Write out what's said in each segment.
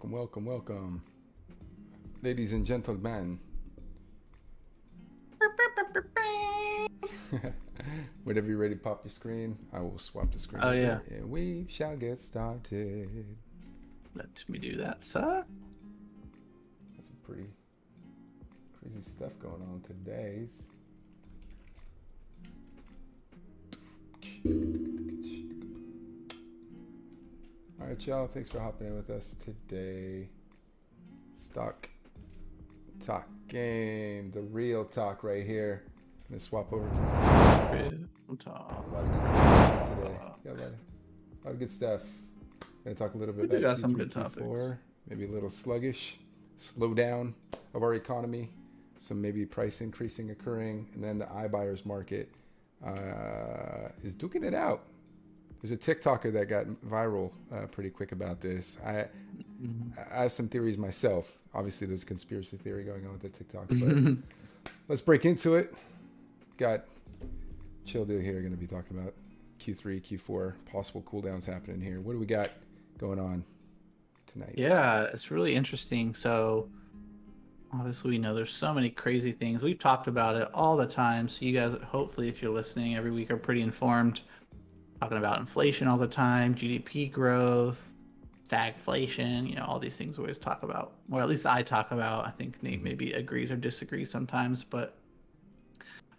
Welcome, ladies and gentlemen. Whenever you're ready to pop your screen, I will swap the screen. Oh yeah, and we shall get started. let me do that, sir. That's some pretty crazy stuff going on today's. All right, y'all. Thanks for hopping in with us today. Stock talk game, the real talk right here. I'm gonna swap over to this. A lot of good stuff today. Got a lot of good stuff. Gonna talk a little bit about got some Q3, good Q4, topics. maybe a little sluggish, slowdown of our economy, some maybe price increasing occurring, and then the iBuyers market is duking it out. There's a TikToker that got viral pretty quick about this. I have some theories myself. Obviously, there's a conspiracy theory going on with the TikTok, but let's break into it. Got chill deal here. Going to be talking about Q3, Q4, possible cooldowns happening here. What do we got going on tonight? Yeah, it's really interesting. So obviously we know there's so many crazy things. We've talked about it all the time. So you guys, hopefully, if you're listening every week, are pretty informed. Talking about inflation all the time, GDP growth, stagflation, all these things we always talk about. Or at least I talk about. I think Nate maybe agrees or disagrees sometimes, but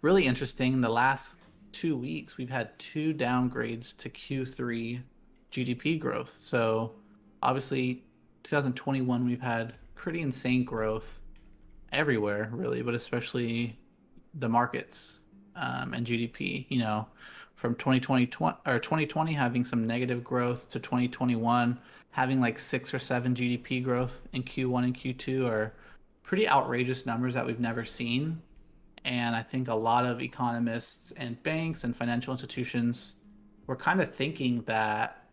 really interesting. The last 2 weeks, we've had 2 downgrades to Q3 GDP growth. So obviously 2021, we've had pretty insane growth everywhere, really, but especially the markets and GDP, from 2020 having some negative growth to 2021 having like 6 or 7 GDP growth in Q1 and Q2 are pretty outrageous numbers that we've never seen. And I think a lot of economists and banks and financial institutions were kind of thinking that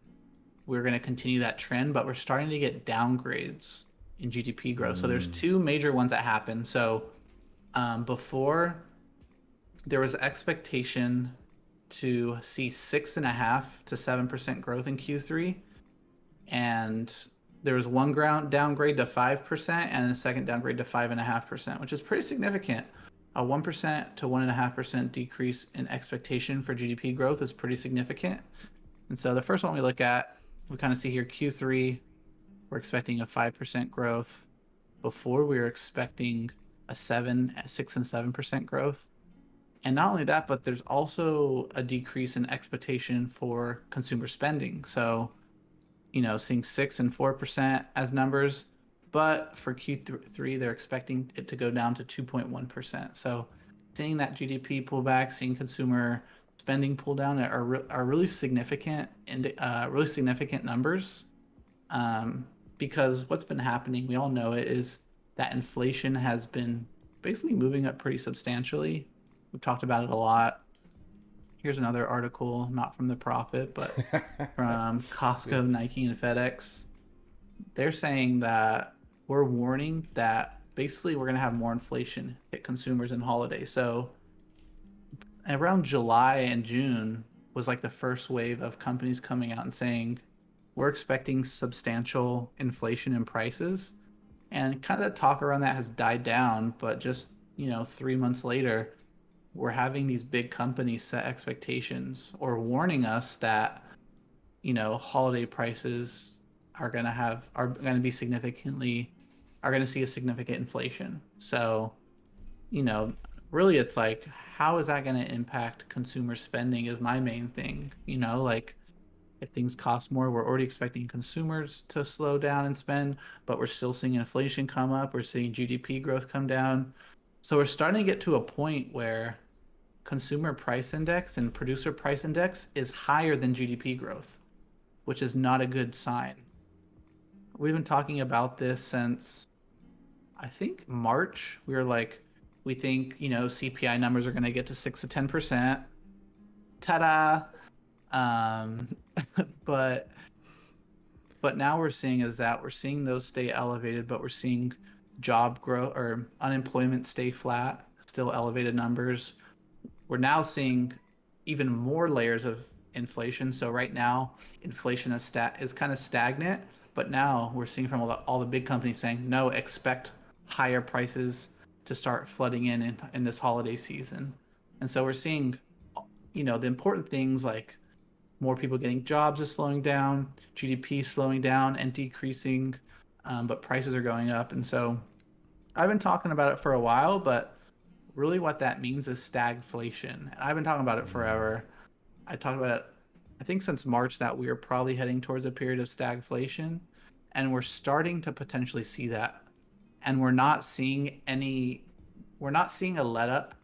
we're going to continue that trend, but we're starting to get downgrades in GDP growth. So there's 2 major ones that happen. So before, there was expectation to see 6.5 to 7% growth in Q3, and there was one downgrade to 5% and a second downgrade to 5.5%, which is pretty significant. A 1% to 1.5% decrease in expectation for GDP growth is pretty significant. And so the first one we look at, we kind of see here Q3, we're expecting a 5% growth. Before, we were expecting a 6 and 7% growth. And not only that, but there's also a decrease in expectation for consumer spending. So, seeing 6 and 4% as numbers, but for Q3, they're expecting it to go down to 2.1%. So seeing that GDP pullback, seeing consumer spending pull down are really significant and really significant numbers. Because what's been happening, we all know it, is that inflation has been basically moving up pretty substantially. We've talked about it a lot. Here's another article, not from The Profit, but from Costco, Nike, and FedEx. They're saying that we're warning that basically we're going to have more inflation hit consumers in holiday. So around July and June was like the first wave of companies coming out and saying, we're expecting substantial inflation in prices. And kind of the talk around that has died down, but just, 3 months later, we're having these big companies set expectations or warning us that, holiday prices are going to see a significant inflation. So, really it's like, how is that going to impact consumer spending is my main thing. Like, if things cost more, we're already expecting consumers to slow down and spend, but we're still seeing inflation come up. We're seeing GDP growth come down. So we're starting to get to a point where consumer price index and producer price index is higher than GDP growth, which is not a good sign. We've been talking about this since, I think, March. We were like, we think, CPI numbers are going to get to 6 to 10%. Ta-da! But now we're seeing those stay elevated, but we're seeing job growth or unemployment stay flat, still elevated numbers. We're now seeing even more layers of inflation. So right now, inflation is kind of stagnant, But now we're seeing from all the big companies saying, no, expect higher prices to start flooding in this holiday season. And so we're seeing, the important things like more people getting jobs is slowing down, GDP slowing down and decreasing, but prices are going up. And so I've been talking about it for a while, but really what that means is stagflation. And I've been talking about it forever. I talked about it, I think since March, that we are probably heading towards a period of stagflation, and we're starting to potentially see that. And we're not seeing a let up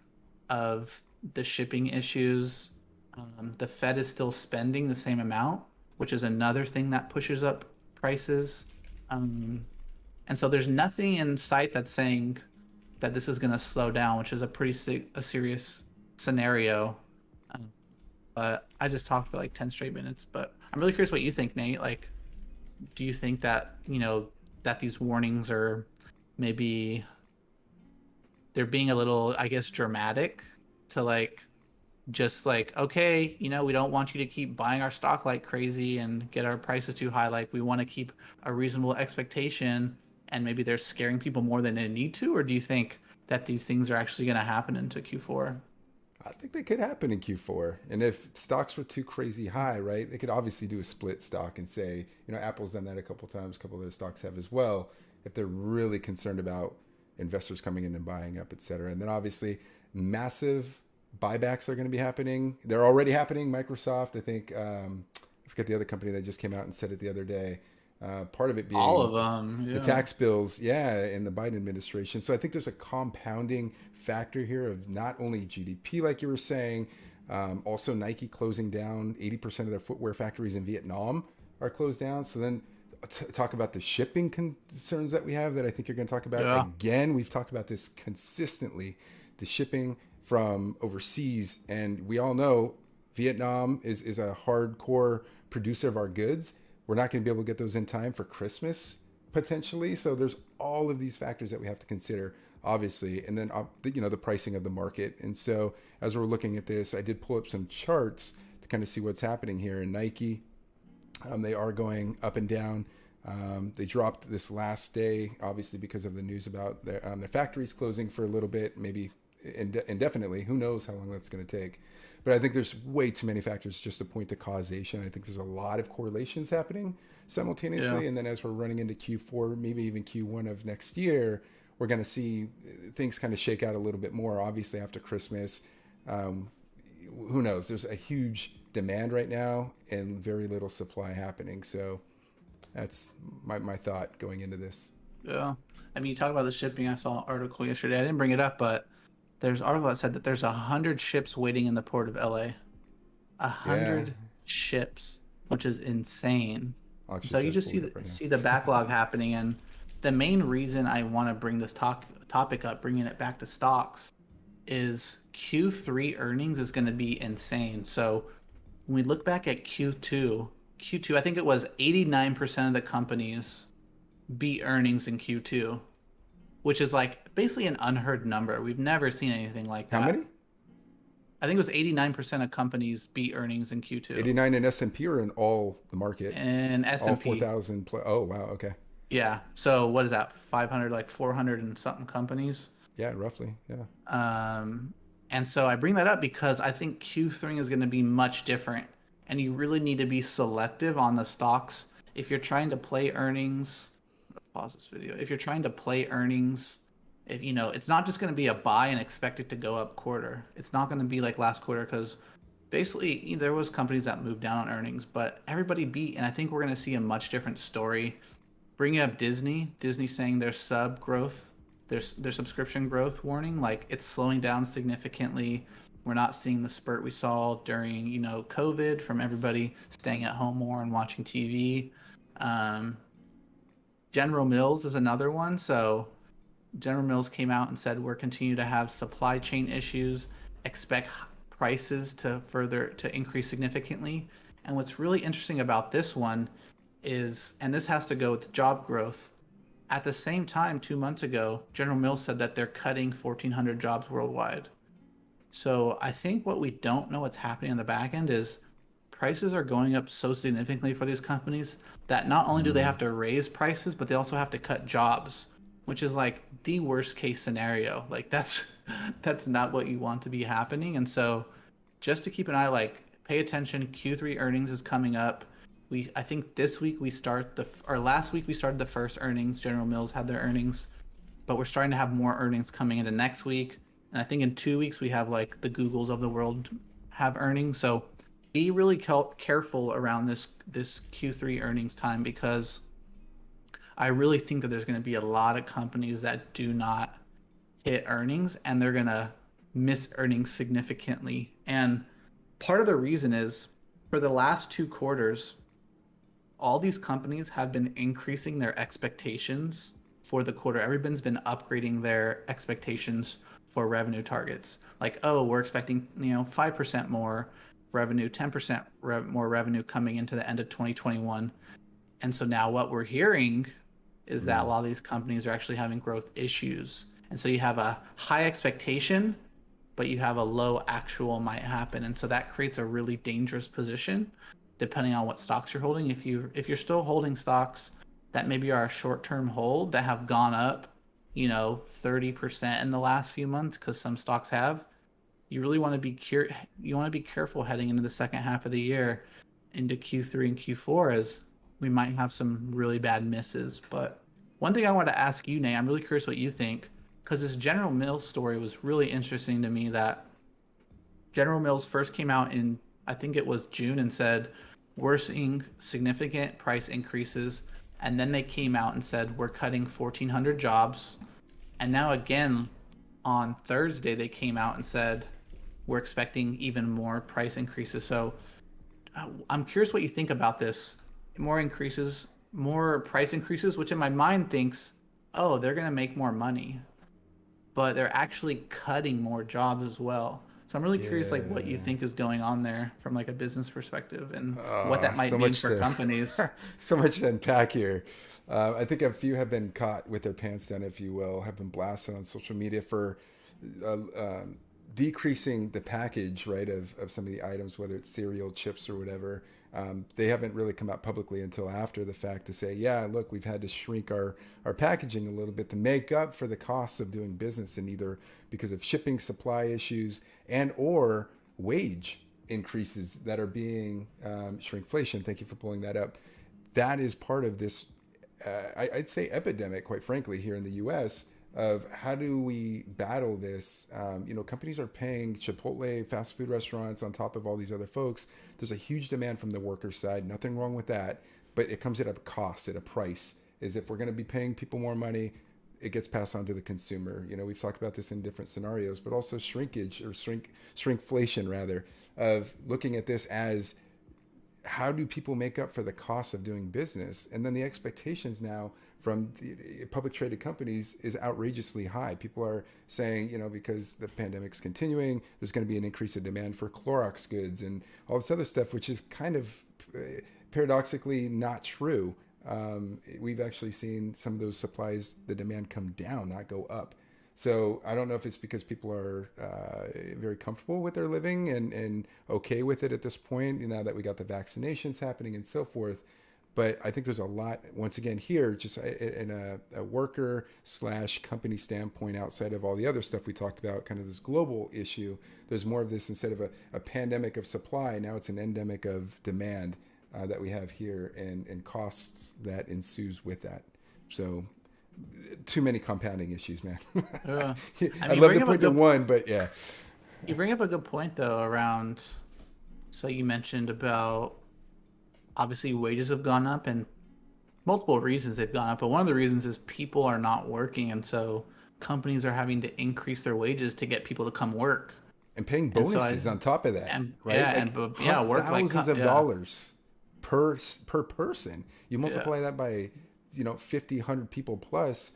of the shipping issues. The Fed is still spending the same amount, which is another thing that pushes up prices. And so there's nothing in sight that's saying that this is going to slow down, which is a serious scenario. But I just talked for like 10 straight minutes. But I'm really curious what you think, Nate. Like, do you think that, that these warnings are maybe they're being a little, I guess, dramatic to like, just like, okay, we don't want you to keep buying our stock like crazy and get our prices too high. Like, we want to keep a reasonable expectation, and maybe they're scaring people more than they need to? Or do you think that these things are actually going to happen into Q4? I think they could happen in Q4. And if stocks were too crazy high, right, they could obviously do a split stock and say, Apple's done that a couple times, a couple of their stocks have as well, if they're really concerned about investors coming in and buying up, et cetera. And then obviously massive buybacks are going to be happening. They're already happening. Microsoft, I think, I forget the other company that just came out and said it the other day. Part of it being All of them, the yeah. tax bills, in the Biden administration. So I think there's a compounding factor here of not only GDP, like you were saying, also Nike closing down. 80% of their footwear factories in Vietnam are closed down. So then talk about the shipping concerns that we have that I think you're going to talk about. Yeah. Again, we've talked about this consistently, the shipping from overseas. And we all know Vietnam is a hardcore producer of our goods. We're not going to be able to get those in time for Christmas, potentially. So there's all of these factors that we have to consider, obviously. And then, the pricing of the market. And so as we're looking at this, I did pull up some charts to kind of see what's happening here. In Nike, they are going up and down. They dropped this last day, obviously, because of the news about their factories closing for a little bit, maybe indefinitely. Who knows how long that's going to take. But I think there's way too many factors just to point to causation. I think there's a lot of correlations happening simultaneously. Yeah. And then as we're running into Q4, maybe even Q1 of next year, we're going to see things kind of shake out a little bit more, obviously, after Christmas. Who knows? There's a huge demand right now and very little supply happening. So that's my thought going into this. Yeah. I mean, you talk about the shipping. I saw an article yesterday. I didn't bring it up, but there's an article that said that there's 100 ships waiting in the port of LA. 100 ships, which is insane. So you just see the backlog happening. And the main reason I want to bring this topic up, bringing it back to stocks, is Q3 earnings is going to be insane. So when we look back at Q2, I think it was 89% of the companies beat earnings in Q2, which is like basically an unheard number. We've never seen anything like that. How many? I think it was 89% of companies beat earnings in Q2. 89 in S&P or in all the market? In S&P. All 4,000. Oh, wow. Okay. Yeah. So what is that? 500, like 400 and something companies? Yeah, roughly. Yeah. And so I bring that up because I think Q3 is going to be much different. And you really need to be selective on the stocks. If you're trying to play earnings, pause this video. If you're trying to play earnings, it's not just going to be a buy and expect it to go up quarter. It's not going to be like last quarter, because basically there was companies that moved down on earnings, but everybody beat. And I think we're going to see a much different story. Bringing up Disney saying their sub growth, their subscription growth warning, like it's slowing down significantly. We're not seeing the spurt we saw during, COVID, from everybody staying at home more and watching TV. General Mills is another one. So General Mills came out and said we're continue to have supply chain issues, expect prices to increase significantly. And what's really interesting about this one is, and this has to go with job growth, at the same time 2 months ago, General Mills said that they're cutting 1,400 jobs worldwide. So I think what we don't know what's happening on the back end is prices are going up so significantly for these companies that not only do they have to raise prices, but they also have to cut jobs, which is like the worst case scenario. Like that's not what you want to be happening. And so just to keep an eye, like pay attention, Q3 earnings is coming up. I think this week we start or last week we started the first earnings. General Mills had their earnings, but we're starting to have more earnings coming into next week. And I think in 2 weeks we have like the Googles of the world have earnings. So be really careful around this Q3 earnings time, because I really think that there's going to be a lot of companies that do not hit earnings, and they're going to miss earnings significantly. And part of the reason is for the last 2 quarters, all these companies have been increasing their expectations for the quarter. Everyone's been upgrading their expectations for revenue targets. Like, oh, we're expecting 5% more revenue, 10% more revenue coming into the end of 2021. And so now what we're hearing is that a lot of these companies are actually having growth issues. And so you have a high expectation, but you have a low actual might happen. And so that creates a really dangerous position depending on what stocks you're holding. If you're still holding stocks that maybe are a short-term hold that have gone up, 30% in the last few months, because some stocks have, you really want to be careful heading into the second half of the year, into Q3 and Q4, as we might have some really bad misses. But one thing I want to ask you, Nate, I'm really curious what you think, because this General Mills story was really interesting to me. That General Mills first came out in, I think it was June, and said, we're seeing significant price increases. And then they came out and said, we're cutting 1,400 jobs. And now again, on Thursday, they came out and said, we're expecting even more price increases. So I'm curious what you think about this. More price increases, which in my mind thinks, oh, they're going to make more money. But they're actually cutting more jobs as well. So I'm really curious, like, what you think is going on there from like a business perspective, and what that might mean for companies. So much to unpack here. I think a few have been caught with their pants down, if you will, have been blasted on social media for decreasing the package, right, of some of the items, whether it's cereal, chips, or whatever. They haven't really come out publicly until after the fact to say, yeah, look, we've had to shrink our packaging a little bit to make up for the costs of doing business, and either because of shipping supply issues and or wage increases that are being shrinkflation. Thank you for pulling that up. That is part of this, I'd say, epidemic, quite frankly, here in the U.S., of how do we battle this. Companies are paying Chipotle, fast food restaurants, on top of all these other folks. There's a huge demand from the worker side. Nothing wrong with that. But it comes at a cost, at a price. Is if we're going to be paying people more money, it gets passed on to the consumer. We've talked about this in different scenarios, but also shrinkflation, rather, of looking at this as, how do people make up for the cost of doing business? And then the expectations now from the public traded companies is outrageously high. People are saying, because the pandemic's continuing, there's going to be an increase in demand for Clorox goods and all this other stuff, which is kind of paradoxically not true. We've actually seen some of those supplies, the demand come down, not go up. So I don't know if it's because people are very comfortable with their living and okay with it at this point, now that we got the vaccinations happening and so forth. But I think there's a lot, once again, here, just in a worker / company standpoint, outside of all the other stuff we talked about, kind of this global issue. There's more of this, instead of a pandemic of supply, now it's an endemic of demand that we have here, and costs that ensues with that. So too many compounding issues, man. I'd love to point to one, but yeah. You bring up a good point, though, around, so you mentioned about, obviously wages have gone up, and multiple reasons they've gone up, but one of the reasons is people are not working, and so companies are having to increase their wages to get people to come work. And paying bonuses on top of that, right? Work thousands of dollars per person. You multiply that by 50, 100 people plus,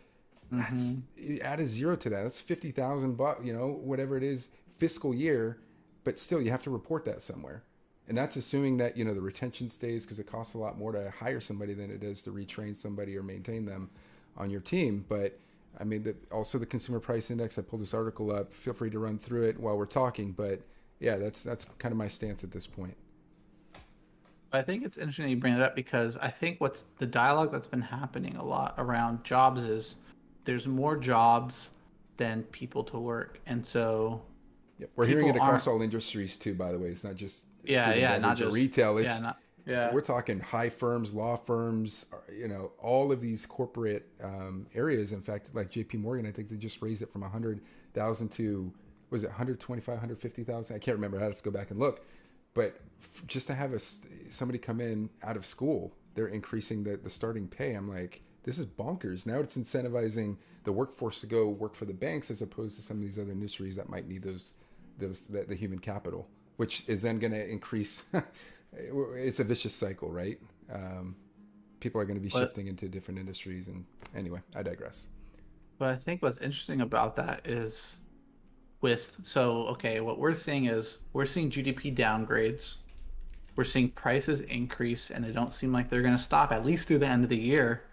that's, add a zero to that. That's $50,000, whatever it is, fiscal year. But still, you have to report that somewhere. And that's assuming that, the retention stays, because it costs a lot more to hire somebody than it does to retrain somebody or maintain them on your team. But I mean, also the consumer price index, I pulled this article up. Feel free to run through it while we're talking. But yeah, that's kind of my stance at this point. I think it's interesting you bring it up because I think what's the dialogue that's been happening a lot around jobs is there's more jobs than people to work. And so Yep. We're hearing people it across aren't, all industries too, by the way. It's not just yeah, food and yeah, not beverage or just, retail. yeah, It's not, yeah. we're talking high firms, law firms, all of these corporate areas. In fact, like JP Morgan, I think they just raised it from 100,000 to, was it 125, 150,000? I can't remember. I have to go back and look. But just to have somebody come in out of school, they're increasing the starting pay. I'm like, this is bonkers. Now it's incentivizing the workforce to go work for the banks as opposed to some of these other industries that might need the human capital, which is then going to increase. It's a vicious cycle, right? People are going to be But shifting into different industries. And anyway, I digress. but I think what's interesting about that is okay, what we're seeing is we're seeing GDP downgrades. We're seeing prices increase and they don't seem like they're going to stop at least through the end of the year.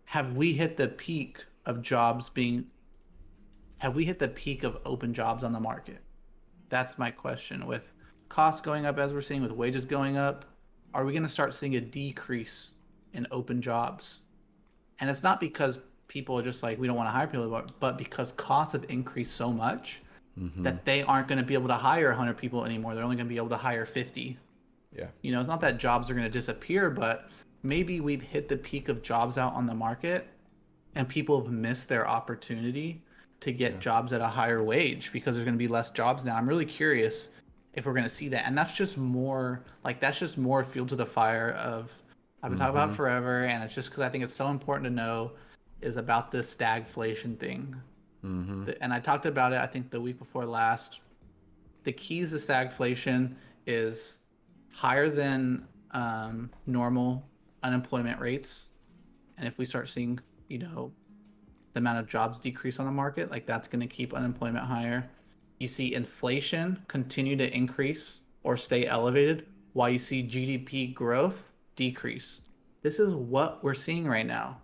Have we hit the peak of jobs being have we hit the peak of open jobs on the market? That's my question. With costs going up as we're seeing, with wages going up, are we going to start seeing a decrease in open jobs? And it's not because people are just like, we don't want to hire people, but because costs have increased so much Mm-hmm. that they aren't going to be able to hire 100 people anymore. They're only going to be able to hire 50. Yeah. It's not that jobs are going to disappear, but maybe we've hit the peak of jobs out on the market and people have missed their opportunity to get Yeah. jobs at a higher wage because there's going to be less jobs now. I'm really curious if we're going to see that. And that's just more fuel to the fire of I've been talking about Mm-hmm. it forever. And it's just because I think it's so important to know is about this stagflation thing. Mm-hmm. And I talked about it, I think, the week before last. The keys to stagflation is higher than normal unemployment rates. And if we start seeing, the amount of jobs decrease on the market, like that's going to keep unemployment higher. You see inflation continue to increase or stay elevated while you see GDP growth decrease. This is what we're seeing right now.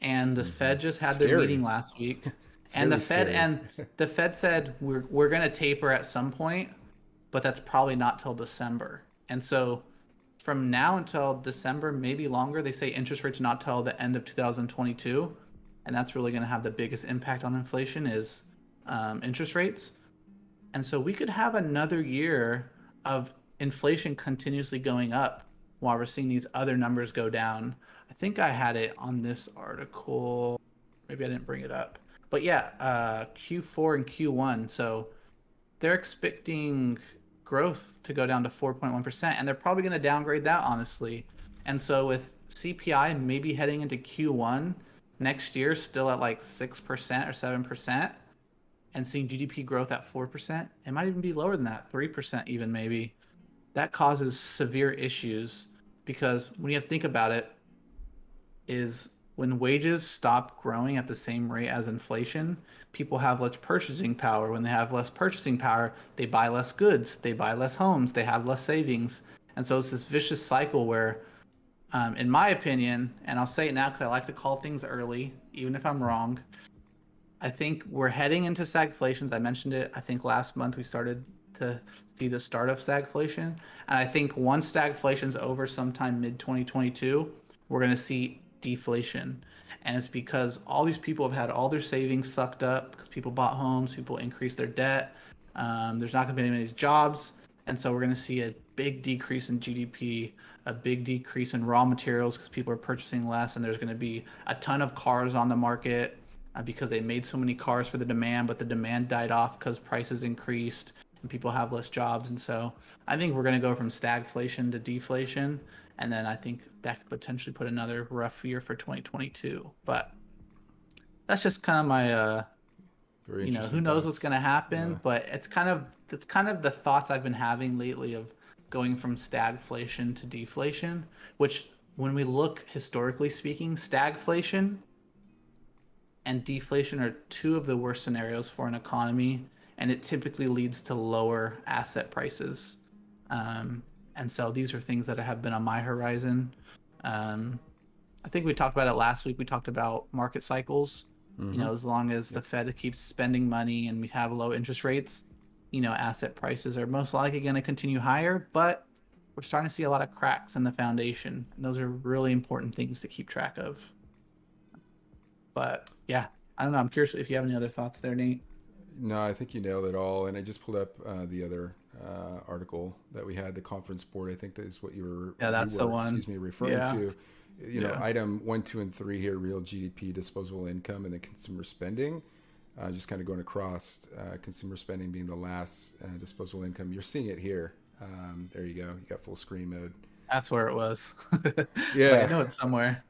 And the Mm-hmm. Fed just had their meeting Scary. last week. It's And very scary. the Fed said we're going to taper at some point, but that's probably not till December. And so from now until December, maybe longer, they say interest rates not till the end of 2022, and that's really going to have the biggest impact on inflation is interest rates. And so we could have another year of inflation continuously going up while we're seeing these other numbers go down. I think I had it on this article. Maybe I didn't bring it up. But yeah, Q4 and Q1. So they're expecting growth to go down to 4.1%, and they're probably going to downgrade that, honestly. And so with CPI maybe heading into Q1 next year still at like 6% or 7%, and seeing GDP growth at 4%, it might even be lower than that, 3% even maybe. That causes severe issues because when you have to think about it, is when wages stop growing at the same rate as inflation, people have less purchasing power. When they have less purchasing power, they buy less goods, they buy less homes, they have less savings. And so it's this vicious cycle where, in my opinion, and I'll say it now because I like to call things early, even if I'm wrong, I think we're heading into stagflation. I mentioned it. I think last month we started to see the start of stagflation. And I think once stagflation's over sometime mid 2022, we're going to see deflation. And it's because all these people have had all their savings sucked up because people bought homes, people increased their debt. There's not going to be many jobs. And so we're going to see a big decrease in GDP, a big decrease in raw materials because people are purchasing less. And there's going to be a ton of cars on the market because they made so many cars for the demand, but the demand died off because prices increased and people have less jobs. And so I think we're going to go from stagflation to deflation. And then I think that could potentially put another rough year for 2022. But that's just kind of my, Very who interesting knows what's going thoughts. to happen. Yeah. But it's kind of the thoughts I've been having lately of going from stagflation to deflation, which when we look historically speaking, stagflation and deflation are two of the worst scenarios for an economy, and it typically leads to lower asset prices. Um, and so these are things that have been on my horizon. Um, I think we talked about it last week. We talked about market cycles. Mm-hmm. As long as the Yep. Fed keeps spending money and we have low interest rates, asset prices are most likely going to continue higher. But we're starting to see a lot of cracks in the foundation. And those are really important things to keep track of. But yeah, I don't know. I'm curious if you have any other thoughts there, Nate. No, I think you nailed it all. And I just pulled up the other article that we had, the conference board. I think that is what Yeah, you that's the were, one. excuse me, referring Yeah. to. You know, Yeah. item 1, 2, and 3 here: real GDP, disposable income, and the consumer spending. Just kind of going across, consumer spending being the last, disposable income. You're seeing it here. There you go. You got full screen mode. That's where it was. Like I Yeah. know it's somewhere.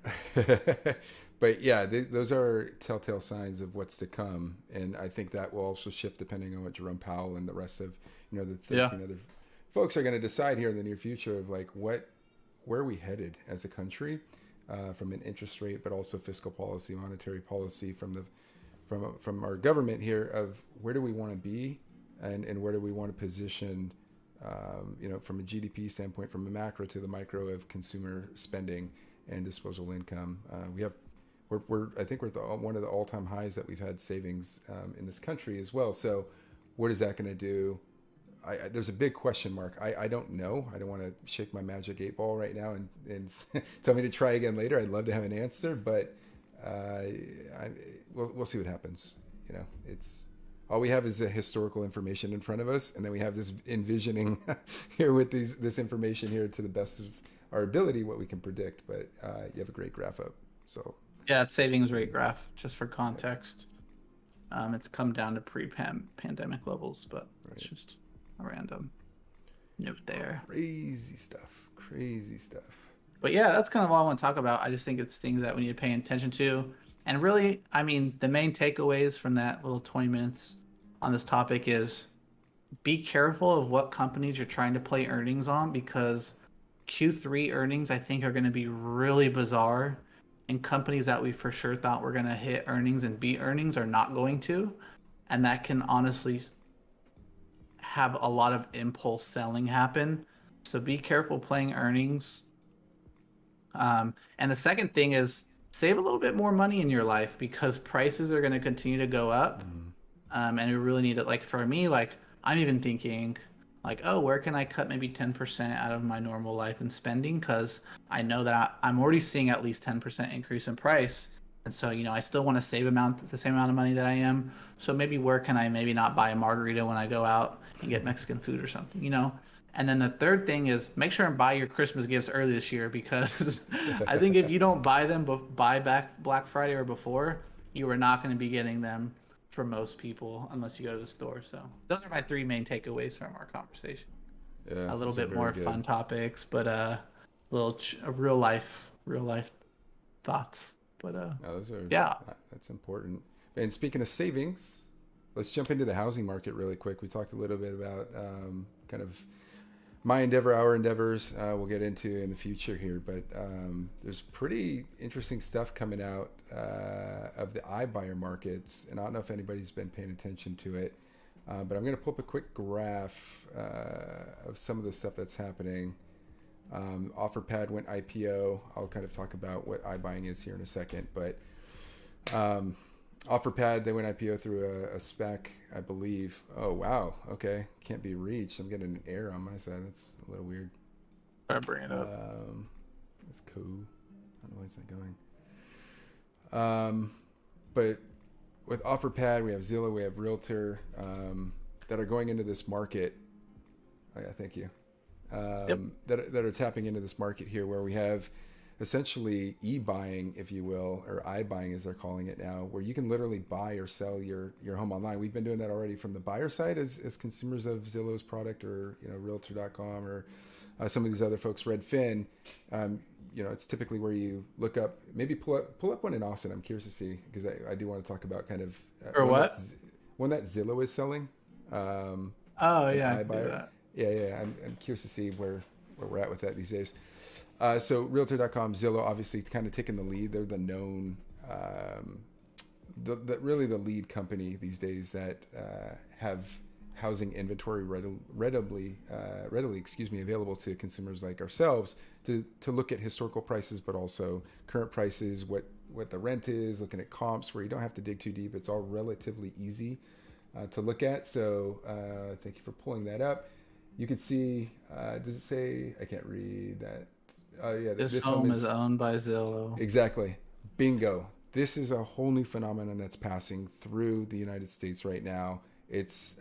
But yeah, those are telltale signs of what's to come, and I think that will also shift depending on what Jerome Powell and the rest of the Yeah. 13 other folks are going to decide here in the near future of like where are we headed as a country, from an interest rate, but also fiscal policy, monetary policy from our government here of where do we want to be, and where do we want to position, from a GDP standpoint, from a macro to the micro of consumer spending and disposable income. I think we're at one of the all-time highs that we've had savings in this country as well. So what is that going to do? There's a big question mark. I don't know. I don't want to shake my magic 8 ball right now and tell me to try again later. I'd love to have an answer, but we'll see what happens. It's all we have is the historical information in front of us, and then we have this envisioning here with this information here to the best of our ability, what we can predict. But you have a great graph up. So Yeah, it's savings rate graph, just for context. It's come down to pre-pandemic levels, but it's right. just a random note there. Crazy stuff. Crazy stuff. But yeah, that's kind of all I want to talk about. I just think it's things that we need to pay attention to. And really, I mean, the main takeaways from that little 20 minutes on this topic is be careful of what companies you're trying to play earnings on, because Q3 earnings, I think, are going to be really bizarre. And companies that we for sure thought were going to hit earnings and beat earnings are not going to. And that can honestly have a lot of impulse selling happen. So be careful playing earnings. And the second thing is save a little bit more money in your life, because prices are going to continue to go up. And we really need it. Like for me, like I'm even thinking like, oh, where can I cut maybe 10% out of my normal life and spending? Because I know that I'm already seeing at least 10% increase in price. And so, I still want to save the same amount of money that I am. So maybe where can I maybe not buy a margarita when I go out and get Mexican food or something? And then the third thing is make sure and buy your Christmas gifts early this year, because I think if you don't buy them, buy back Black Friday or before, you are not going to be getting them for most people unless you go to the store. So those are my three main takeaways from our conversation. Yeah, A little those are bit very more good. fun topics, but real life thoughts. But No, those are yeah. that's important. And speaking of savings, let's jump into the housing market really quick. We talked a little bit about kind of my endeavor, our endeavors. We'll get into in the future here, but there's pretty interesting stuff coming out of the iBuyer markets, and I don't know if anybody's been paying attention to it, but I'm going to pull up a quick graph of some of the stuff that's happening. OfferPad went IPO. I'll kind of talk about what iBuying is here in a second, but OfferPad, they went IPO through a SPAC, I believe. Oh, wow. Okay. Can't be reached. I'm getting an error on my side. That's a little weird. Try to bring it up. That's cool. I don't know why it's not going. But with OfferPad, we have Zillow, we have Realtor, that are going into this market. Oh, yeah, thank you. Yep. That are tapping into this market here, where we have essentially e-buying, if you will, or iBuying as they're calling it now, where you can literally buy or sell your home online. We've been doing that already from the buyer side as consumers of Zillow's product, or Realtor.com, or some of these other folks, Redfin. It's typically where you look up, maybe pull up one in Austin. I'm curious to see, because I do want to talk about kind of Or what? one that Zillow is selling. Oh An yeah, I can do iBuyer. that. Yeah. I'm curious to see where we're at with that these days. So Realtor.com, Zillow, obviously kind of taking the lead. They're the known, really the lead company these days that have housing inventory readily available to consumers like ourselves to look at historical prices, but also current prices, what the rent is, looking at comps where you don't have to dig too deep. It's all relatively easy to look at. So thank you for pulling that up. you could see, does it say, I can't read that. Yeah, This this home home is is owned by Zillow. exactly. Bingo. This is a whole new phenomenon that's passing through the United States right now. It's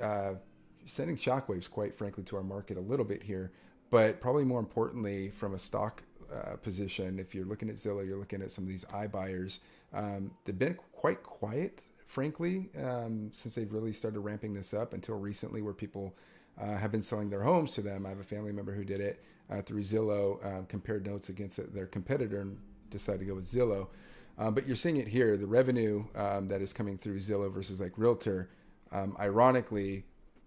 sending shockwaves, quite frankly, to our market a little bit here. But probably more importantly, from a stock position, if you're looking at Zillow, you're looking at some of these iBuyers. They've been quite quiet, frankly, since they've really started ramping this up until recently, where people have been selling their homes to them. I have a family member who did it through Zillow, compared notes against their competitor, and decided to go with Zillow. But you're seeing it here, the revenue that is coming through Zillow versus like Realtor. Ironically,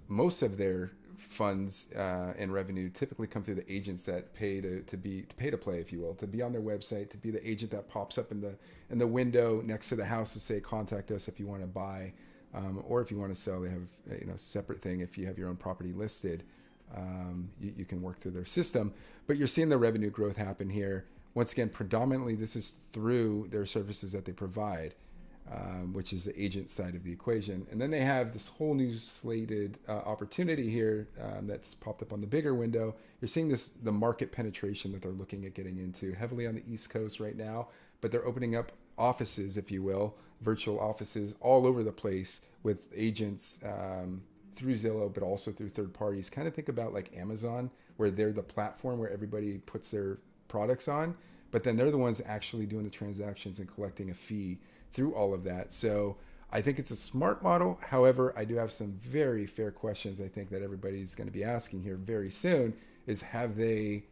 most of their funds and revenue typically come through the agents that pay to pay to play, if you will, to be on their website, to be the agent that pops up in the window next to the house to say, contact us if you want to buy, or if you want to sell. They have separate thing. If you have your own property listed, you can work through their system. But you're seeing the revenue growth happen here. Once again, predominantly this is through their services that they provide, which is the agent side of the equation. And then they have this whole new slated opportunity here that's popped up on the bigger window. You're seeing the market penetration that they're looking at getting into heavily on the East Coast right now, but they're opening up offices, if you will, virtual offices all over the place with agents through Zillow, but also through third parties. Kind of think about like Amazon, where they're the platform where everybody puts their products on, but then they're the ones actually doing the transactions and collecting a fee through all of that. So I think it's a smart model. However, I do have some very fair questions I think that everybody's going to be asking here very soon, is have they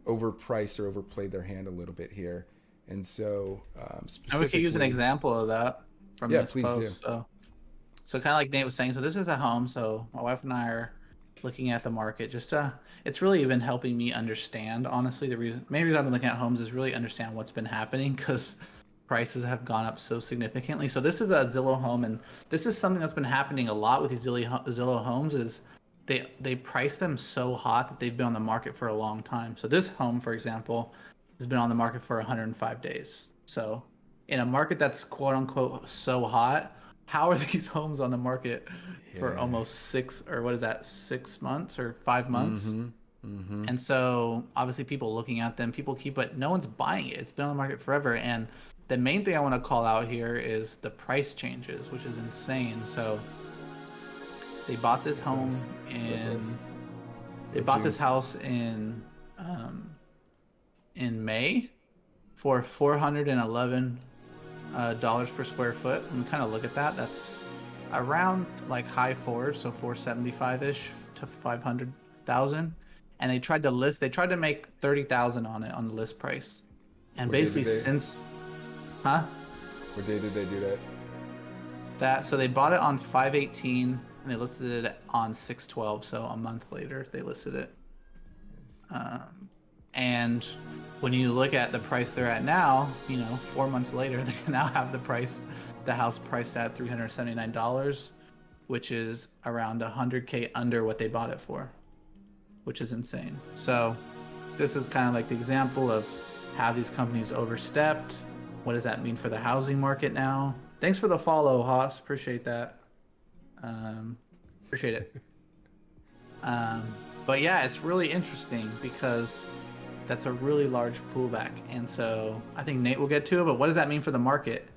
overpriced or overplayed their hand a little bit here? And so And we could use an example of that from this please post. do. So kind of like Nate was saying, so this is a home. So my wife and I are looking at the market. It's really even helping me understand, honestly, main reason I've been looking at homes is really understand what's been happening, because prices have gone up so significantly. So this is a Zillow home, and this is something that's been happening a lot with these Zillow homes, is they price them so hot that they've been on the market for a long time. So this home, for example, has been on the market for 105 days. So in a market that's quote unquote so hot, how are these homes on the market for almost 6 months or 5 months? And so obviously people looking at them, but no one's buying it. It's been on the market forever. And the main thing I want to call out here is the price changes, which is insane. So they bought this home this house in May for $411 per square foot. And kind of look at that. That's around like high fours, so 475-ish to 500,000. And they tried to make 30,000 on it on the list price. And What basically What day did they do that? So they bought it on 5/18 and they listed it on 6/12, so a month later they listed it. And when you look at the price they're at now, 4 months later, they now have the house priced at $379, which is around $100K under what they bought it for, which is insane. So this is kind of like the example of how these companies overstepped. What does that mean for the housing market now? Thanks for the follow, Haas. Appreciate that. Appreciate it. But yeah, it's really interesting because that's a really large pullback. And so I think Nate will get to it, but what does that mean for the market?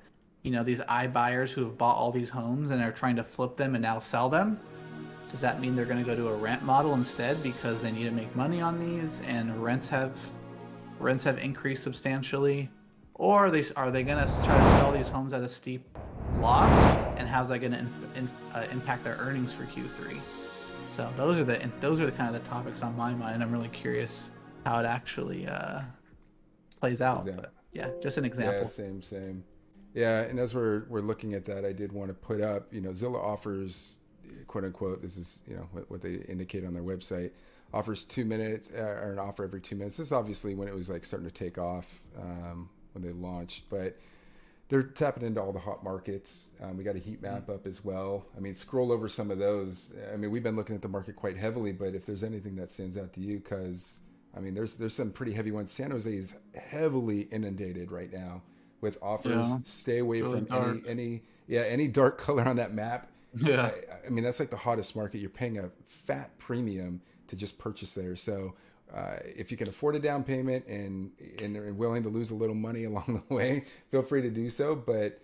These iBuyers who have bought all these homes and are trying to flip them and now sell them. Does that mean they're going to go to a rent model instead because they need to make money on these and rents have increased substantially? Or are they going to try to sell these homes at a steep loss? And how's that going to impact their earnings for Q3? So those are the kind of the topics on my mind. I'm really curious how it actually plays out. But yeah, just an example. Yeah, same. Yeah, and as we're looking at that, I did want to put up, Zillow Offers, quote unquote, this is what they indicate on their website, offers 2 minutes or an offer every 2 minutes. This is obviously when it was like starting to take off when they launched, but they're tapping into all the hot markets. We got a heat map up as well. I mean, scroll over some of those. I mean, we've been looking at the market quite heavily, but if there's anything that stands out to you, because I mean, there's some pretty heavy ones. San Jose is heavily inundated right now with offers. Yeah, Stay away really from any dark color on that map. Yeah. I mean, that's like the hottest market. You're paying a fat premium to just purchase there. So if you can afford a down payment and are willing to lose a little money along the way, feel free to do so. But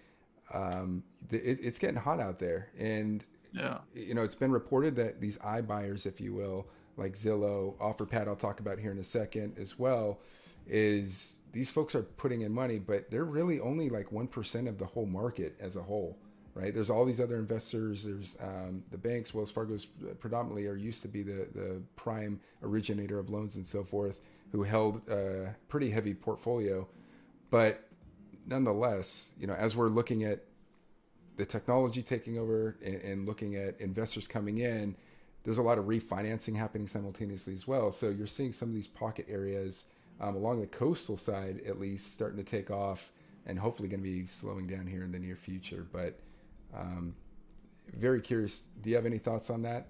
it's getting hot out there, and Yeah. it's been reported that these iBuyers, if you will, like Zillow, OfferPad, I'll talk about here in a second as well, is these folks are putting in money, but they're really only like 1% of the whole market as a whole, right? There's all these other investors. There's the banks, Wells Fargo's predominantly, or used to be the prime originator of loans and so forth, who held a pretty heavy portfolio. But nonetheless, as we're looking at the technology taking over and looking at investors coming in, there's a lot of refinancing happening simultaneously as well. So you're seeing some of these pocket areas along the coastal side, at least, starting to take off, and hopefully going to be slowing down here in the near future. But very curious. Do you have any thoughts on that,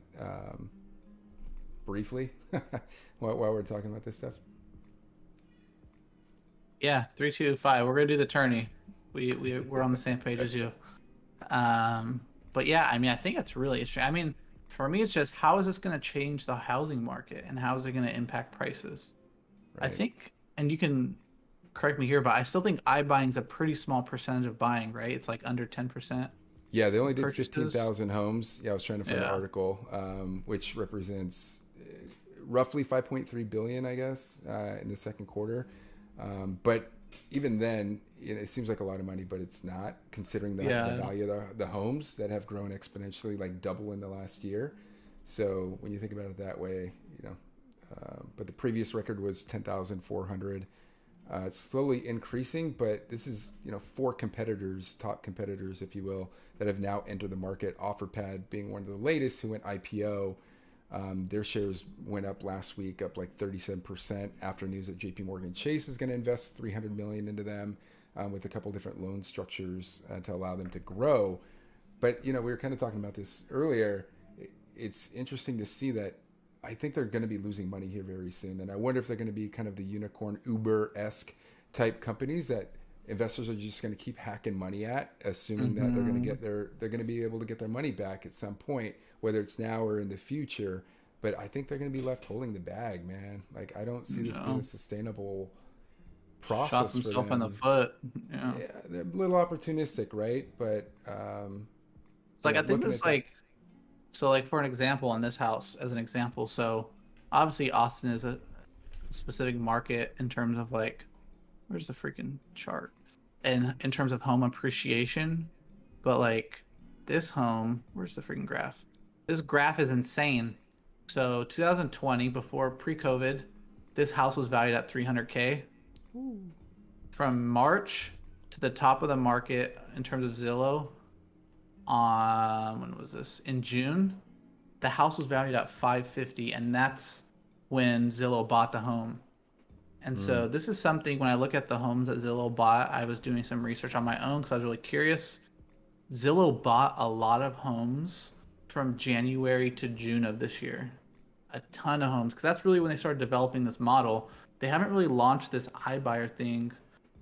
briefly, while we're talking about this stuff? Yeah, 3, 2, 5. We're gonna do the tourney. We're on the same page as you. But yeah, I mean, I think it's really interesting. I mean, for me, it's just how is this gonna change the housing market and how is it gonna impact prices? I Right. think, and you can correct me here, but I still think iBuying is a pretty small percentage of buying, right? It's like under 10% Yeah, they only of did purchases. 15,000 homes. Yeah, I was trying to find an Yeah. article, which represents roughly 5.3 billion, I guess, in the second quarter. But even then, it seems like a lot of money, but it's not, considering the Yeah. value of the homes that have grown exponentially, like double in the last year. So when you think about it that way, but the previous record was 10,400. It's slowly increasing, but this is four competitors, top competitors, if you will, that have now entered the market. OfferPad being one of the latest, who went IPO. Their shares went up last week, up like 37% after news that JP Morgan Chase is going to invest 300 million into them, with a couple different loan structures to allow them to grow. But we were kind of talking about this earlier. It's interesting to see that I think they're going to be losing money here very soon, and I wonder if they're going to be kind of the unicorn Uber-esque type companies that investors are just going to keep hacking money at, assuming that they're going to be able to get their money back at some point, whether it's now or in the future. But I think they're going to be left holding the bag, man. Like, I don't see this being a sustainable Shot process for themselves in the them. foot. Yeah. Yeah, they're a little opportunistic, right? But It's like I think looking this at that. like so like for an example on this house as an example. So obviously Austin is a specific market in terms of like where's the freaking chart? And in terms of home appreciation, but like this home, where's the freaking graph? This graph is insane. So 2020 before pre-COVID, this house was valued at 300K. From March to the top of the market in terms of Zillow, when was this? In June, the house was valued at 550, and that's when Zillow bought the home. And Mm, so this is something when I look at the homes that Zillow bought, I was doing some research on my own because I was really curious. Zillow bought a lot of homes from January to June of this year. A ton of homes because that's really when they started developing this model. They haven't really launched this iBuyer thing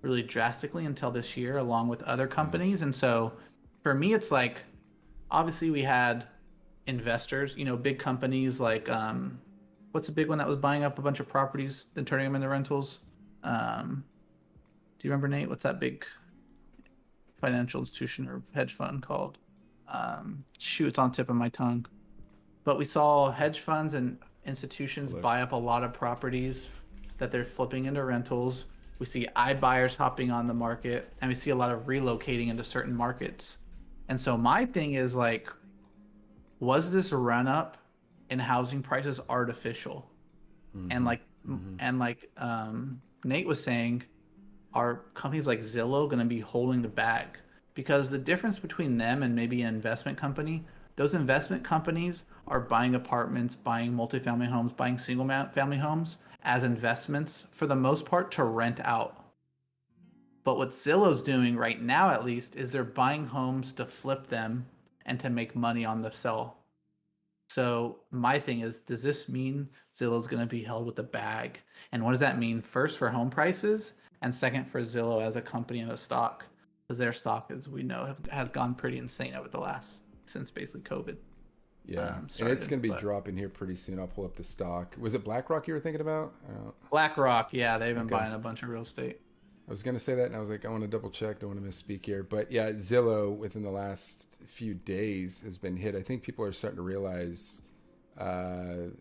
really drastically until this year, along with other yeah. companies. And so for me, it's like obviously we had investors, big companies like what's the big one that was buying up a bunch of properties then turning them into rentals? Do you remember, Nate? What's that big financial institution or hedge fund called? Shoot, it's on the tip of my tongue. But we saw hedge funds and institutions Look. buy up a lot of properties that they're flipping into rentals. We see iBuyers hopping on the market, and we see a lot of relocating into certain markets. And so my thing is like, was this run up in housing prices artificial? And Mm-hmm. like, Mm-hmm. Nate was saying, are companies like Zillow going to be holding the bag? Because the difference between them and maybe an investment company, those investment companies are buying apartments, buying multifamily homes, buying single family homes as investments for the most part to rent out. But what Zillow's doing right now, at least, is they're buying homes to flip them and to make money on the sell. So my thing is, does this mean Zillow's going to be held with a bag? And what does that mean? First for home prices, and second for Zillow as a company and a stock, because their stock, as we know, has gone pretty insane over the last since basically COVID. Yeah, and it's started. going to be But dropping here pretty soon. I'll pull up the stock. Was it BlackRock you were thinking about? BlackRock, yeah, they've been Okay. buying a bunch of real estate. I was going to say that, and I was like, I want to double check. Don't want to misspeak here. But yeah, Zillow within the last few days has been hit. I think people are starting to realize they're,